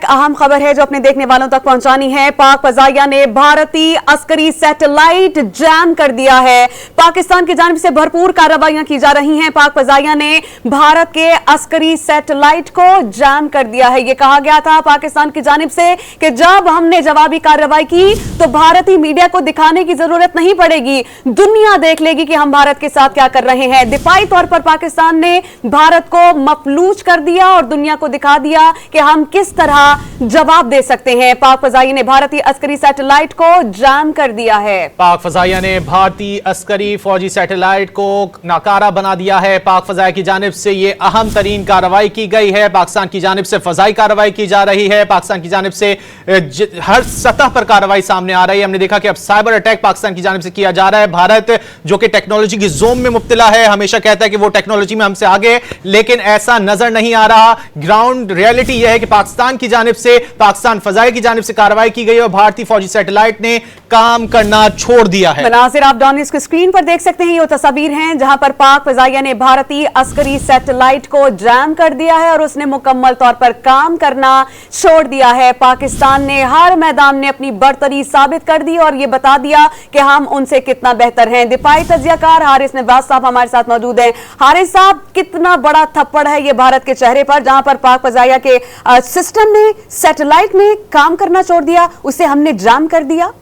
अहम खबर है जो अपने देखने वालों तक पहुंचानी है। पाक फजाइया ने भारतीय अस्करी सैटेलाइट जैम कर दिया है। पाकिस्तान की जानिब से भरपूर कार्रवाइयां की जा रही हैं। पाक फजाइया ने भारत के अस्करी सैटेलाइट को जैम कर दिया है। यह कहा गया था पाकिस्तान की जानिब से कि जब हमने जवाबी कार्रवाई की तो भारतीय मीडिया को दिखाने की जरूरत नहीं पड़ेगी, दुनिया देख लेगी कि हम भारत के साथ क्या कर रहे हैं। दिफाई तौर पर पाकिस्तान ने भारत को मफलूज कर दिया और दुनिया को दिखा दिया कि हम किस तरह जवाब दे सकते हैं। पाक फजाइया ने भारतीय अस्करी सैटेलाइट को जैम कर दिया है। पाक फजाइया ने भारतीय अस्करी फौजी सैटेलाइट को नाकारा बना दिया है। पाक फजाइया की जानिब से यह अहम तरीन कार्रवाई की गई है। पाकिस्तान की जानिब से फजाई कार्रवाई की जा रही है। पाकिस्तान की जानिब से हर सतह पर कार्रवाई सामने आ रही है। हमने देखा कि अब साइबर अटैक पाकिस्तान की जानिब से किया जा रहा है। भारत जो कि टेक्नोलॉजी की जोम में मुब्तला है, हमेशा कहता है कि वो टेक्नोलॉजी में हमसे आगे, लेकिन ऐसा नजर नहीं आ रहा। ग्राउंड रियलिटी यह है कि पाकिस्तान की जानिब से, पाकिस्तान फजाई की जानिब से कार्रवाई की गई और भारतीय फौजी सैटेलाइट ने काम करना छोड़ दिया है। मनाजिर आप डॉन न्यूज़ की स्क्रीन पर देख सकते हैं। ये तस्वीर हैं जहां पर पाक फजाइया ने भारतीय अस्करी सैटेलाइट को जैम कर दिया है और उसने मुकम्मल तौर पर काम करना छोड़ दिया है। पाकिस्तान ने हर मैदान में अपनी बरतरी साबित कर दी और यह बता दिया कि हम उनसे कितना बेहतर हैं। दिफाई तज्जियाकार हारिस नवाज साहब हमारे साथ मौजूद हैं। हारिस साहब, कितना बड़ा थप्पड़ है यह भारत के चेहरे पर, जहां पर पाक फजाइया के सिस्टम ने सैटेलाइट में काम करना छोड़ दिया, उसे हमने जैम कर दिया।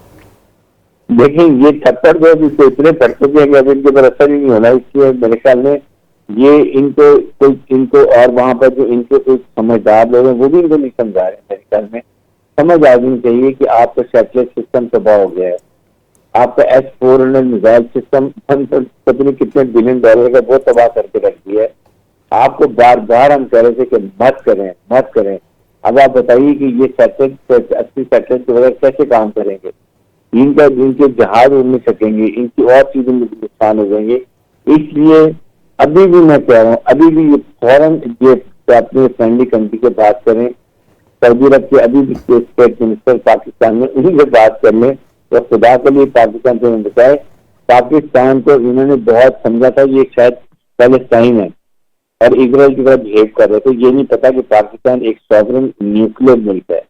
देखिए, ये थप्पड़ जो है इतने पड़ चुके हैं कि अब इनके पर असर ही नहीं होना। इसलिए मेरे ख्याल में ये इनको और वहां पर जो इनके कुछ समझदार लोग हैं वो भी इनको नहीं समझा रहे। मेरे ख्याल में समझ आ जानी चाहिए कि आपका सैटेलाइट सिस्टम तबाह हो गया है। आपका S-400 मिसाइल सिस्टम पता नहीं कितने $1 बिलियन का वो तबाह करके रख दिया है। आपको बार बार हम कह रहे थे कि मत करें। अब आप बताइए कि ये सैटेलाइट 80 सैटेलाइट के बगैर कैसे काम करेंगे। इनके जहाज उड़ नहीं सकेंगे, इनकी और चीजें नुकसान हो जाएंगे। इसलिए अभी भी मैं कह रहा हूँ, अभी भी ये फौरन ये अपने फ्रेंडली कंट्री के बात करें। सऊदी अरब के अभी भी स्टेट मिनिस्टर पाकिस्तान में उन्हीं से बात कर लें तो खुदा के लिए पाकिस्तान से बताए। पाकिस्तान को इन्होंने बहुत समझा था ये शायद पैलेस्टाइन है और इजराइल की तरह बिहेव कर रहे थे। ये नहीं पता कि पाकिस्तान एक सॉवरेन न्यूक्लियर मुल्क है।